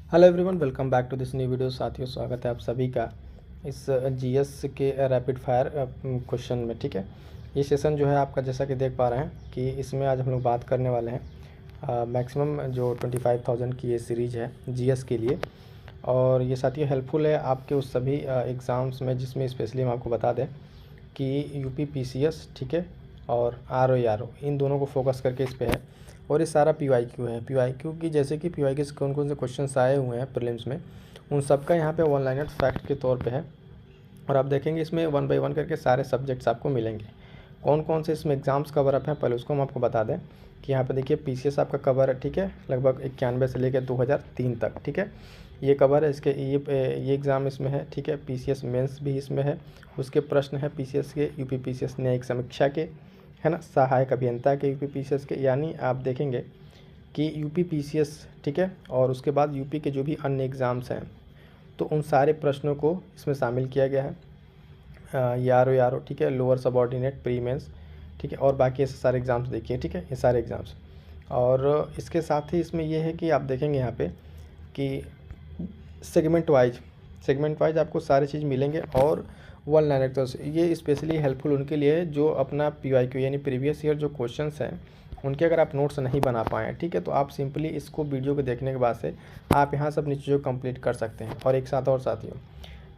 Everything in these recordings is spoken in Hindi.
Hello everyone, welcome back to this new video. साथियों, स्वागत है आप सभी का इस जीएस के रैपिड फायर क्वेश्चन में। ठीक है, ये सेशन जो है आपका, जैसा कि देख पा रहे हैं कि इसमें आज हम लोग बात करने वाले हैं मैक्सिमम जो 25,000 की ये सीरीज़ है जीएस के लिए। और ये साथियों हेल्पफुल है आपके उस सभी एग्ज़ाम्स में जिसमें स्पेशली हम आपको बता दें कि यूपी पीसीएस, ठीक है, और आरओ इन दोनों को फोकस करके इस पे है। और ये सारा पीवाईक्यू है। पीवाईक्यू की जैसे कि पीवाईक्यू से कौन कौन से क्वेश्चंस आए हुए हैं प्रीलिम्स में, उन सब का यहाँ पे वन लाइनर फैक्ट के तौर पे है। और आप देखेंगे इसमें 1 बाय 1 करके सारे सब्जेक्ट्स आपको मिलेंगे। कौन कौन से इसमें एग्ज़ाम्स कवर अप हैं पहले उसको हम आपको बता दें कि यहाँ पे देखिए पीसीएस आपका कवर है, ठीक है, लगभग 91 से लेकर 2003 तक, ठीक है, ये कवर है। इसके ये एग्ज़ाम इसमें है, ठीक है। पीसीएस मेंस भी इसमें है। उसके प्रश्न है पीसीएस के, यूपी पीसीएस न्यायिक समीक्षा के, है ना, सहायक अभियंता के यूपी पीसीएस के। यानी आप देखेंगे कि यूपी पीसीएस, ठीक है, और उसके बाद यूपी के जो भी अन्य एग्ज़ाम्स हैं तो उन सारे प्रश्नों को इसमें शामिल किया गया है। यारो, ठीक है, लोअर सबऑर्डिनेट, प्री मेंस, ठीक है, और बाकी ऐसे सारे एग्ज़ाम्स देखिए, ठीक है, ये सारे एग्ज़ाम्स। और इसके साथ ही इसमें ये है कि आप देखेंगे यहाँ पे कि सेगमेंट वाइज आपको सारी चीज़ मिलेंगे। और वन लाइनर तो ये स्पेशली हेल्पफुल उनके लिए जो अपना पीवाईक्यू यानी प्रीवियस ईयर जो क्वेश्चंस हैं उनके अगर आप नोट्स नहीं बना पाएँ, ठीक है, तो आप सिंपली इसको वीडियो को देखने के बाद से आप यहाँ सब नीचे जो कंप्लीट कर सकते हैं। और एक साथ और साथियों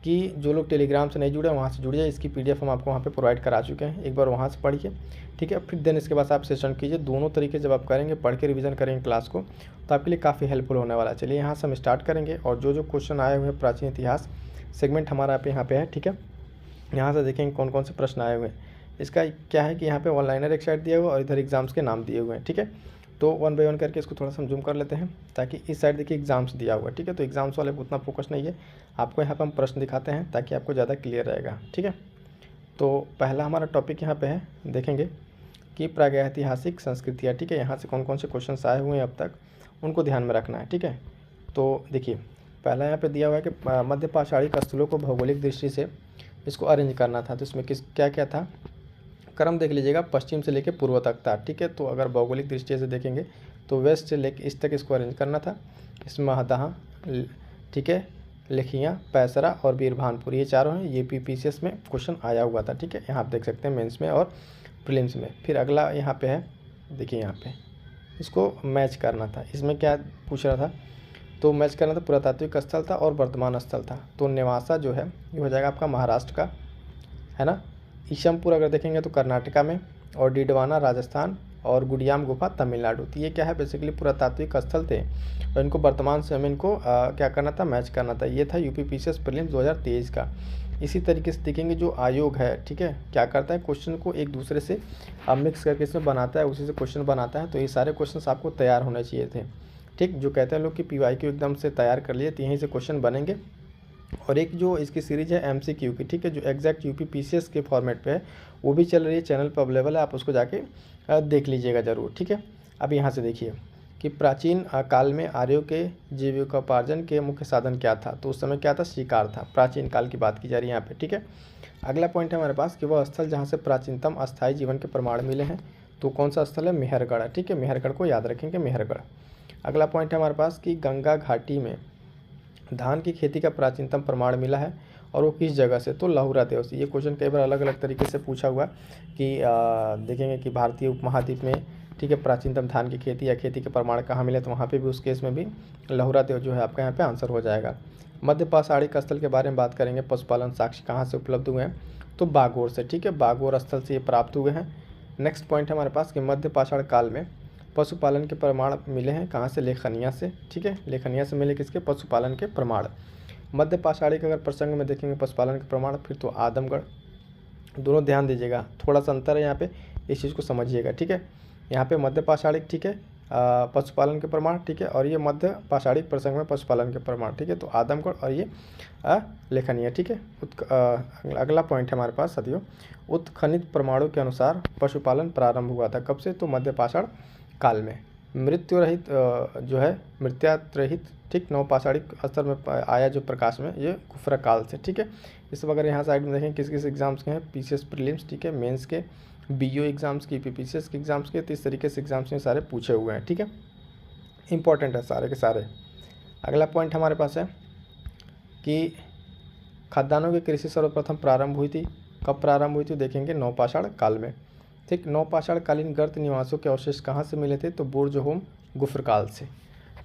कि जो लोग टेलीग्राम से नहीं जुड़े वहाँ से जुड़िए। इसकी पीडीएफ हम आपको वहाँ पे प्रोवाइड करा चुके हैं, एक बार वहाँ से पढ़िए, ठीक है। फिर देन इसके बाद आप सेशन कीजिए। दोनों तरीके जब आप करेंगे, पढ़ के रिवीजन करेंगे क्लास को, तो आपके लिए काफ़ी हेल्पफुल होने वाला है। चलिए यहाँ से हम स्टार्ट करेंगे। और जो क्वेश्चन आए हुए हैं प्राचीन इतिहास सेगमेंट हमारा यहाँ पे है, ठीक है। यहाँ से देखेंगे कौन कौन से प्रश्न आए हुए हैं। इसका क्या है कि यहाँ पे वन लाइनर एक साइड दिया हुआ है और इधर एग्जाम्स के नाम दिए हुए हैं, ठीक है। तो 1 बाय 1 करके इसको थोड़ा सा हम जूम कर लेते हैं ताकि इस साइड देखिए एग्जाम्स दिया हुआ है, ठीक है। तो एग्जाम्स वाले को उतना फोकस नहीं है, आपको यहाँ पे हम प्रश्न दिखाते हैं ताकि आपको ज़्यादा क्लियर रहेगा, ठीक है। तो पहला हमारा टॉपिक यहाँ पे है, देखेंगे कि प्रागैतिहासिक संस्कृतियाँ, ठीक है। यहाँ से कौन कौन से क्वेश्चन आए हुए हैं अब तक उनको ध्यान में रखना है, ठीक है। तो देखिए पहला यहाँ पे दिया हुआ है कि मध्य पाषाणिक स्थलों को भौगोलिक दृष्टि से इसको अरेंज करना था। तो इसमें क्या क्या था, क्रम देख लीजिएगा, पश्चिम से लेकर पूर्व तक था, ठीक है। तो अगर भौगोलिक दृष्टि से देखेंगे तो वेस्ट से लेकर ईस्ट तक इसको अरेंज करना था। इसमें महदहा, ठीक है, लेखियाँ, पैसरा और बीरभानपुर, ये चारों हैं। ये पीसीएस में क्वेश्चन आया हुआ था, ठीक है। यहाँ आप देख सकते हैं मेंस में और प्रीलिम्स में। फिर अगला यहाँ पे है, देखिए यहाँ पे इसको मैच करना था। इसमें क्या पूछ रहा था, तो मैच करना था पुरातात्विक स्थल था और वर्तमान स्थल था। तो नेवासा जो है ये हो जाएगा आपका महाराष्ट्र का, है ना। ईशमपुर अगर देखेंगे तो कर्नाटका में, और डिडवाना राजस्थान, और गुडियाम गुफा तमिलनाडु। तो ये क्या है, बेसिकली पुरातात्विक स्थल थे और इनको वर्तमान समय इनको क्या करना था, मैच करना था। ये था यूपी पीसीएस प्रीलिम्स 2023 का। इसी तरीके से देखेंगे जो आयोग है, ठीक है, क्या करता है, क्वेश्चन को एक दूसरे से मिक्स करके इसमें बनाता है, उसी से क्वेश्चन बनाता है। तो ये सारे क्वेश्चन आपको तैयार होने चाहिए थे, ठीक। जो कहते हैं लोग कि पीवाईक्यू एकदम से तैयार कर लिए, तो यहीं से क्वेश्चन बनेंगे। और एक जो इसकी सीरीज़ है एमसीक्यू की, ठीक है, जो एग्जैक्ट यूपी पीसीएस के फॉर्मेट पे है वो भी चल रही है, चैनल पर अवेलेबल है, आप उसको जाके देख लीजिएगा ज़रूर, ठीक है। अब यहाँ से देखिए कि प्राचीन काल में आर्यों के जीविकोपार्जन के मुख्य साधन क्या था। तो उस समय क्या था, शिकार था। प्राचीन काल की बात की जा रही है यहाँ पे, ठीक है। अगला पॉइंट है हमारे पास कि वह स्थल जहाँ से प्राचीनतम अस्थायी जीवन के प्रमाण मिले हैं। तो कौन सा स्थल है, मेहरगढ़, ठीक है। मेहरगढ़ को याद रखेंगे, मेहरगढ़। अगला पॉइंट है हमारे पास कि गंगा घाटी में धान की खेती का प्राचीनतम प्रमाण मिला है और वो किस जगह से, तो लहुरा देव से। ये क्वेश्चन कई बार अलग अलग तरीके से पूछा हुआ कि देखेंगे कि भारतीय उपमहाद्वीप में, ठीक है, प्राचीनतम धान की खेती या खेती के प्रमाण कहाँ मिले, तो वहाँ पे भी उस केस में भी लहुरा देव जो है आपका यहाँ पे आंसर हो जाएगा। मध्य पाषाणिक स्थल के बारे में बात करेंगे, पशुपालन साक्ष्य कहाँ से उपलब्ध हुए हैं, तो बागोर से, ठीक है, बागोर स्थल से ये प्राप्त हुए हैं। नेक्स्ट पॉइंट है हमारे पास कि मध्य पाषाण काल में पशुपालन के प्रमाण मिले हैं कहाँ से, लेखनिया से, ठीक है। लेखनिया से मिले किसके, पशुपालन के प्रमाण। मध्य पाषाणिक अगर प्रसंग में देखेंगे पशुपालन के प्रमाण, फिर तो आदमगढ़। दोनों ध्यान दीजिएगा, थोड़ा सा अंतर है यहाँ पे, इस चीज़ को समझिएगा, ठीक है। यहाँ पे मध्य पाषाणिक, ठीक है, पशुपालन के प्रमाण, ठीक है, और ये मध्य पाषाणिक प्रसंग में पशुपालन के प्रमाण, ठीक है। तो आदमगढ़ और ये लेखनीय, ठीक है। अगला पॉइंट है हमारे पास साथियों, उत्खनित प्रमाणों के अनुसार पशुपालन प्रारंभ हुआ था कब से, तो मध्य पाषाण काल में। मृत्यु रहित जो है मृत्यात रहित, ठीक, नवपाषाणिक स्तर में आया जो प्रकाश में, ये गुफरा काल से, ठीक है। इस वगैरह यहाँ साइड में देखें किस किस एग्जाम्स के हैं, पीसीएस प्रीलिम्स, ठीक है, मेंस के, बीओ एग्जाम्स की, पीपीसीएस के एग्जाम्स के। तो इस तरीके से एग्जाम्स में सारे पूछे हुए हैं, ठीक है, इंपॉर्टेंट है सारे के सारे। अगला पॉइंट हमारे पास है कि खाद्यान्नों की कृषि सर्वप्रथम प्रारंभ हुई थी। कब प्रारंभ हुई थी देखेंगे, नवपाषाण काल में। ठीक, नवपाषाण कालीन गर्त निवासों के अवशेष कहाँ से मिले थे, तो बुर्ज-होम गुफर काल से।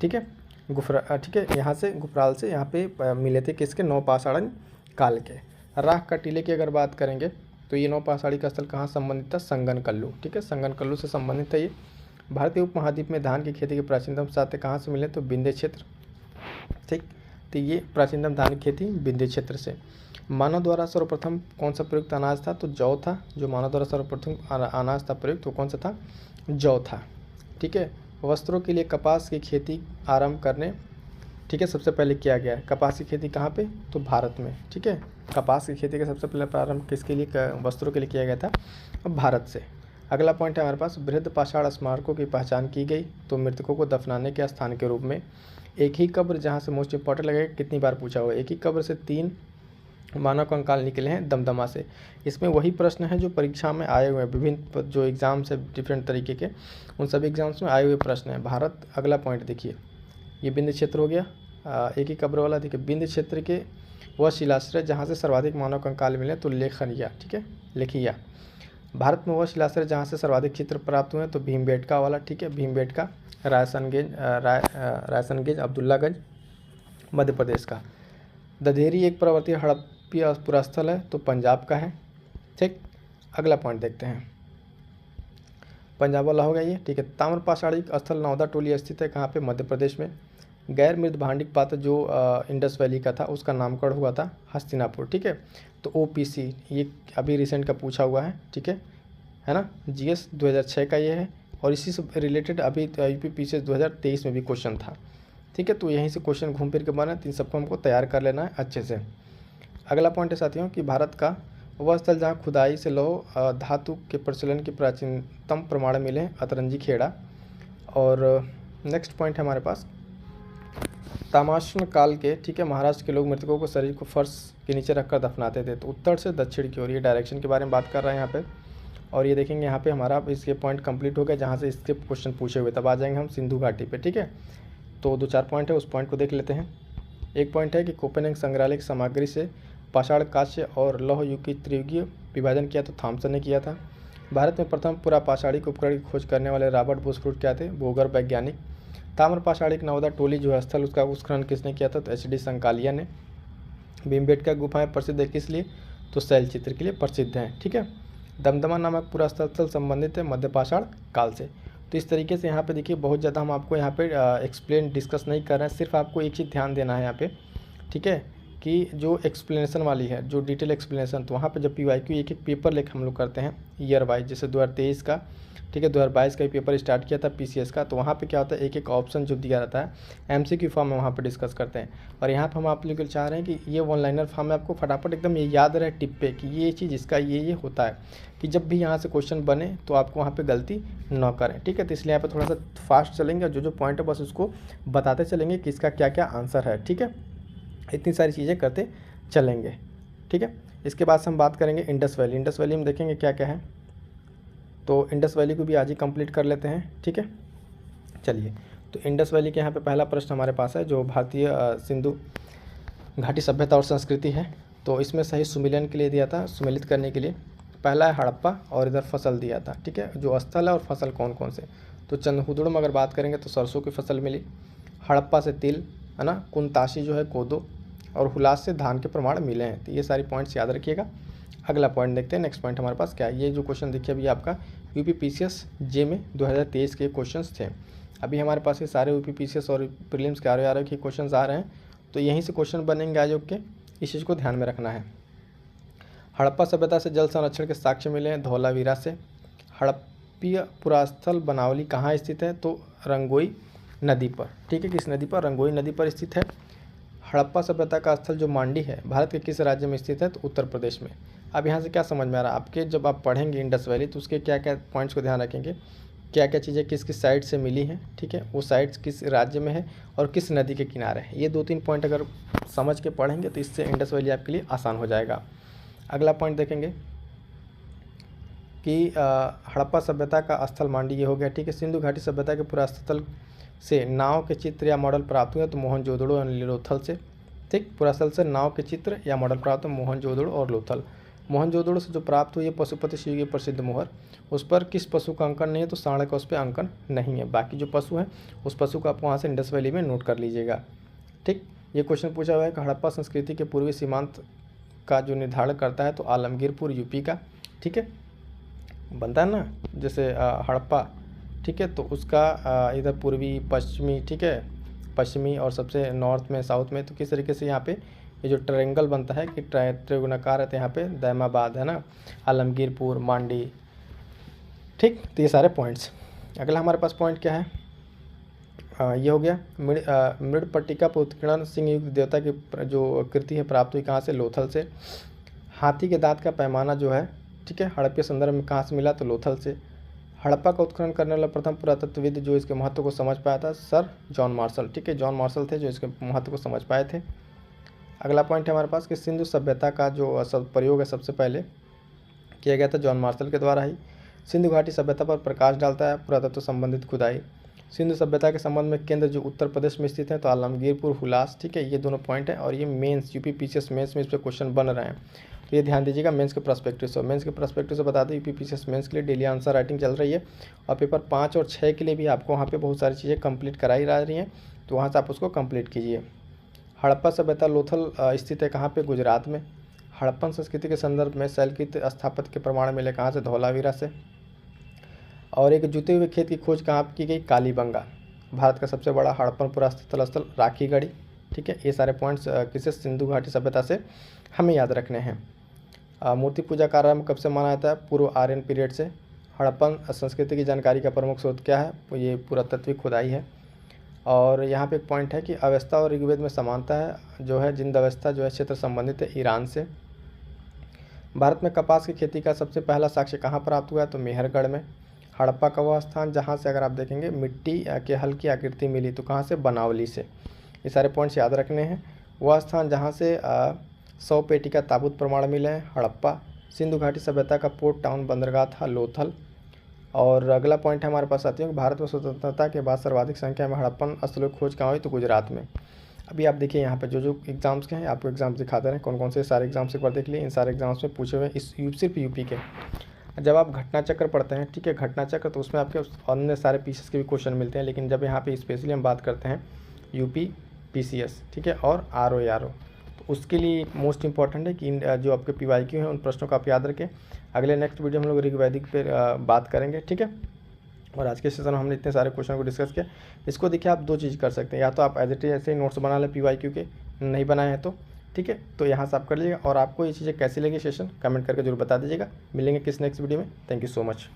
ठीक है, ठीक है, यहाँ से गुफराल से यहाँ पे मिले थे, किसके, नवपाषाण काल के। राख का टीले की अगर बात करेंगे तो ये नवपाषाणी का स्थल कहाँ संबंधित था, संगनकल्लू। ठीक है, संगनकल्लू से संबंधित है ये। भारतीय उपमहाद्वीप में धान की खेती के प्राचीनतम साक्ष्य कहाँ से मिले, तो विंध्य क्षेत्र। ठीक, तो ये प्राचीनतम धान की खेती विंध्य क्षेत्र से। मानव द्वारा सर्वप्रथम कौन सा प्रयुक्त अनाज था, तो जौ था। जो मानव द्वारा सर्वप्रथम अनाज था प्रयुक्त, वो कौन सा था, जौ था। ठीक है, वस्त्रों के लिए कपास की खेती आरंभ करने, ठीक है, सबसे पहले किया गया है। कपास की खेती कहाँ पे, तो भारत में। ठीक है, कपास की खेती का सबसे पहले प्रारंभ किसके लिए, वस्त्रों के लिए किया गया था, भारत से। अगला पॉइंट है हमारे पास, बृहद पाषाण स्मारकों की पहचान की गई, तो मृतकों को दफनाने के स्थान के रूप में। एक ही कब्र, जहाँ से मोस्ट इंपॉर्टेंट लगेगा, कितनी बार पूछा हुआ, एक ही कब्र से 3 मानव कंकाल निकले हैं दमदमा से। इसमें वही प्रश्न है जो परीक्षा में आए हुए हैं, विभिन्न जो एग्ज़ाम्स है डिफरेंट तरीके के, उन सभी एग्जाम्स में आए हुए प्रश्न हैं। भारत, अगला पॉइंट देखिए, ये विंध्य क्षेत्र हो गया, एक ही कब्र वाला। देखिए, विंध्य क्षेत्र के वह शिलाश्रय जहाँ से सर्वाधिक मानव कंकाल मिले, तो लेखनिया। ठीक है, लेखिया। भारत में वह शिलाश्रय जहाँ से सर्वाधिक चित्र प्राप्त हुए, तो भीमबेटका वाला। ठीक है, भीमबेटका, रायसनगंज, अब्दुल्लागंज, मध्य प्रदेश का। दधेरी एक पर्वतीय हड़प्पीय पुरास्थल है, तो पंजाब का है। ठीक, अगला पॉइंट देखते हैं, पंजाब वाला हो गया ये। ठीक है, ताम्रपाषाणी स्थल नौदा टोली स्थित है, कहाँ पे, मध्य प्रदेश में। गैर मृद भांडिक पात्र जो इंडस वैली का था, उसका नामकरण हुआ था हस्तिनापुर। ठीक है, तो OPC ये अभी रिसेंट का पूछा हुआ है। ठीक है ना, GS 2006 का ये है, और इसी से रिलेटेड अभी UPPCS 2023 में भी क्वेश्चन था। ठीक है, तो यहीं से क्वेश्चन घूम फिर के बना, तो इन सबको हमको तैयार कर लेना है अच्छे से। अगला पॉइंट है साथियों कि भारत का वह स्थल जहाँ खुदाई से लौह धातु के प्रचलन के प्राचीनतम प्रमाण मिले हैं, अतरंजी खेड़ा। और नेक्स्ट पॉइंट है हमारे पास, ताम्रपाषाण काल के, ठीक है, महाराष्ट्र के लोग मृतकों को शरीर को फर्श के नीचे रखकर दफनाते थे, तो उत्तर से दक्षिण की ओर, ये डायरेक्शन के बारे में बात कर रहे हैं यहाँ पे। और ये देखेंगे यहाँ पे हमारा इसके पॉइंट कंप्लीट हो गया, जहाँ से इसके क्वेश्चन पूछे हुए, तब आ जाएंगे हम सिंधु घाटी पे। ठीक है, तो 2-4 पॉइंट है, उस पॉइंट को देख लेते हैं। एक पॉइंट है कि कोपेनहेगन संग्रहालय की सामग्री से पाषाण, कांस्य और लौह युग की त्रियुगीय विभाजन किया, तो थॉमसन ने किया था। भारत में प्रथम पुरापाषाणिक उपकरण की खोज करने वाले रॉबर्ट बुशफूड क्या थे, भूगर्भ वैज्ञानिक। ताम्रपाषाणिक नवदा टोली जो है स्थल, उसका उत्खनन किसने किया था, तो HD संकालिया ने। भीमबेटका गुफाएं प्रसिद्ध है किस लिए, तो शैलचित्र के लिए प्रसिद्ध हैं। ठीक है, दमदमा नामक पूरा स्थल संबंधित है मध्यपाषाण काल से। तो इस तरीके से यहाँ पे देखिए, बहुत ज़्यादा हम आपको यहाँ पे एक्सप्लेन डिस्कस नहीं कर रहे हैं, सिर्फ आपको एक चीज़ ध्यान देना है यहाँ पे। ठीक है, कि जो एक्सप्लेनेशन वाली है, जो डिटेल एक्सप्लेनेशन, तो वहाँ पे जब PYQ एक पेपर लेकर हम लोग करते हैं ईयर वाइज, जैसे 2023 का, ठीक है, 2022 का पेपर स्टार्ट किया था PCS का, तो वहाँ पे क्या होता है, एक ऑप्शन जो दिया रहता है MCQ फॉर्म में, वहाँ पे डिस्कस करते हैं। और यहाँ पे हम आप लोग चाह रहे हैं कि ये 1 लाइनर फॉर्म में आपको फटाफट एकदम ये याद रहे टिप पे, कि ये चीज़ इसका ये होता है, कि जब भी यहाँ से क्वेश्चन बने तो आपको वहाँ पे गलती न करें। ठीक है, तो इसलिए यहाँ पे थोड़ा सा फास्ट चलेंगे, जो पॉइंट है बस उसको बताते चलेंगे कि इसका क्या क्या आंसर है। ठीक है, इतनी सारी चीज़ें करते चलेंगे। ठीक है, इसके बाद से हम बात करेंगे इंडस वैली। इंडस वैली में देखेंगे क्या क्या है, तो इंडस वैली को भी आज ही कंप्लीट कर लेते हैं। ठीक है, चलिए, तो इंडस वैली के यहाँ पे पहला प्रश्न हमारे पास है, जो भारतीय सिंधु घाटी सभ्यता और संस्कृति है, तो इसमें सही सुमिलन के लिए दिया था, सुमिलित करने के लिए। पहला है हड़प्पा, और इधर फसल दिया था। ठीक है, जो स्थल है और फसल कौन कौन से, तो चंदहुदड़ में अगर बात करेंगे तो सरसों की फसल मिली, हड़प्पा से तिल, है ना, कुनताशी जो है कोदो, और हुलास से धान के प्रमाण मिले हैं। तो ये सारी पॉइंट्स याद रखिएगा। अगला पॉइंट देखते हैं, नेक्स्ट पॉइंट हमारे पास क्या है। ये जो क्वेश्चन देखिए, अभी आपका UPPCS J में 2023 के क्वेश्चंस थे। अभी हमारे पास ये सारे UPPCS और प्रीलिम्स के RO के क्वेश्चंस आ रहे हैं, तो यहीं से क्वेश्चन बनेंगे आयोग के, इस चीज़ को ध्यान में रखना है। हड़प्पा सभ्यता से जल संरक्षण के साक्ष्य मिले हैं धौलावीरा से। हड़प्पीय पुरास्थल बनावली कहाँ स्थित है, तो रंगोई नदी पर। ठीक है, किस नदी पर, रंगोई नदी पर स्थित है। हड़प्पा सभ्यता का स्थल जो मांडी है, भारत के किस राज्य में स्थित है, तो उत्तर प्रदेश में। अब यहाँ से क्या समझ में आ रहा है आपके, जब आप पढ़ेंगे इंडस वैली, तो उसके क्या क्या पॉइंट्स को ध्यान रखेंगे, क्या क्या चीज़ें किस किस साइड से मिली हैं। ठीक है, वो साइड्स किस राज्य में है और किस नदी के किनारे है। ये 2-3 पॉइंट अगर समझ के पढ़ेंगे तो इससे इंडस वैली आपके लिए आसान हो जाएगा। अगला पॉइंट देखेंगे कि हड़प्पा सभ्यता का स्थल मांडी, ये हो गया। ठीक है, सिंधु घाटी सभ्यता के पुरास्थल से नाव के चित्र या मॉडल प्राप्त हुए तो मोहनजोदड़ो और लोथल से। ठीक, पूरा स्थल से नाव के चित्र या मॉडल प्राप्त हुए मोहनजोदड़ो और लोथल। मोहनजोदड़ो से जो प्राप्त हुई है पशुपति शिव की प्रसिद्ध मोहर, उस पर किस पशु का अंकन नहीं है तो सांड का उस पर अंकन नहीं है। बाकी जो पशु है उस पशु को आप वहाँ से इंडस वैली में नोट कर लीजिएगा। ठीक, ये क्वेश्चन पूछा हुआ है कि हड़प्पा संस्कृति के पूर्वी सीमांत का जो निर्धारण करता है तो आलमगीरपुर यूपी का। ठीक है, बनता है ना जैसे हड़प्पा, ठीक है, तो उसका इधर पूर्वी पश्चिमी, ठीक है, पश्चिमी और सबसे नॉर्थ में साउथ में, तो किस तरीके से यहाँ पे ये जो ट्रायंगल बनता है कि त्रिगुणाकार है, तो यहाँ पे दैमाबाद है ना, आलमगीरपुर, मांडी। ठीक, तो ये सारे पॉइंट्स। अगला हमारे पास पॉइंट क्या है, ये हो गया मृडपट्टिका पर उत्कीर्णन सिंह युक्त देवता की जो कृति है प्राप्त हुई कहाँ से, लोथल से। हाथी के दांत का पैमाना जो है, ठीक है, हड़प्पा संदर्भ में कहाँ से मिला तो लोथल से। हड़प्पा का उत्खनन करने वाला प्रथम पुरातत्वविद जो इसके महत्व को समझ पाया था सर जॉन मार्शल। ठीक है, जॉन मार्शल थे जो इसके महत्व को समझ पाए थे। अगला पॉइंट है हमारे पास कि सिंधु सभ्यता का जो प्रयोग है सबसे पहले किया गया था जॉन मार्शल के द्वारा ही। सिंधु घाटी सभ्यता पर प्रकाश डालता है पुरातत्व संबंधित खुदाई। सिंधु सभ्यता के संबंध में केंद्र जो उत्तर प्रदेश में स्थित है तो आलमगीरपुर, हुलास। ठीक है, ये दोनों पॉइंट है और ये मेंस यूपी पीसीएस मेंस में इस पर क्वेश्चन बन रहे हैं, तो ये ध्यान दीजिएगा। मेंस के पर्सपेक्टिव से, मेंस के पर्सपेक्टिव से बता दें यूपी पीसीएस मेंस के लिए डेली आंसर राइटिंग चल रही है और पेपर 5 और 6 के लिए भी आपको वहाँ पे बहुत सारी चीज़ें कंप्लीट कराई जा रही हैं, तो वहाँ से आप उसको कंप्लीट कीजिए। हड़प्पा सभ्यता लोथल स्थित है कहाँ पे, गुजरात में। हड़प्पन संस्कृति के संदर्भ में शैलकृत स्थापत्य के प्रमाण मिले कहाँ से, धौलावीरा से। और एक जुते हुए खेत की खोज कहाँ की गई, कालीबंगा। भारत का सबसे बड़ा हड़प्पन पुरातत्व स्थल राखीगढ़ी। ठीक है, ये सारे पॉइंट्स किसे, सिंधु घाटी सभ्यता से हमें याद रखने हैं। मूर्ति पूजा का आरंभ कब से माना जाता है, पूर्व आर्यन पीरियड से। हड़प्पन संस्कृति की जानकारी का प्रमुख स्रोत क्या है, ये पुरातत्विक खुदाई है। और यहाँ पे एक पॉइंट है कि अवस्था और ऋग्वेद में समानता है जो है, जिंद अवस्था जो है क्षेत्र संबंधित है ईरान से। भारत में कपास की खेती का सबसे पहला साक्ष्य कहाँ प्राप्त हुआ है तो मेहरगढ़ में। हड़प्पा का वह स्थान जहाँ से अगर आप देखेंगे मिट्टी के हल्की आकृति मिली तो कहाँ से, बनावली से। ये सारे पॉइंट्स याद रखने हैं। वह स्थान जहाँ से 100 पेटी का ताबूत प्रमाण मिले हैं, हड़प्पा। सिंधु घाटी सभ्यता का पोर्ट टाउन बंदरगाह था, लोथल। और अगला पॉइंट है हमारे पास साथियों, भारत में स्वतंत्रता के बाद सर्वाधिक संख्या में हड़प्पन स्थलों की खोज कहाँ हुई तो गुजरात में। अभी आप देखिए यहाँ पे जो एग्जाम्स के हैं आपको एग्जाम्स दिखाते रहे, कौन कौन से सारे एग्जाम्स एक बार देख लिए। इन सारे एग्जाम्स में पूछे हुए इस सिर्फ यूपी के। जब आप घटना चक्र पढ़ते हैं, ठीक है, घटना चक्र, तो उसमें आपके अन्य सारे पीसीएस के भी क्वेश्चन मिलते हैं, लेकिन जब यहाँ पे स्पेशली हम बात करते हैं यूपी पीसीएस, ठीक है, और आरओ, तो उसके लिए मोस्ट इंपॉर्टेंट है कि जो आपके पीवाईक्यू हैं उन प्रश्नों का आप याद रखें। अगले नेक्स्ट वीडियो में हम लोग ऋग्वैदिक पे बात करेंगे, ठीक है। और आज के सेशन में हमने इतने सारे क्वेश्चन को डिस्कस किया। इसको देखिए आप 2 चीज़ कर सकते हैं, या तो आप एज इट इज ऐसे ही नोट्स बना लें पीवाईक्यू के, नहीं बनाए हैं तो ठीक है, तो यहाँ से आप कर लीजिएगा। और आपको ये चीज़ें कैसी लगी सेशन कमेंट करके जरूर बता दीजिएगा। मिलेंगे किस नेक्स्ट वीडियो में। Thank you so much.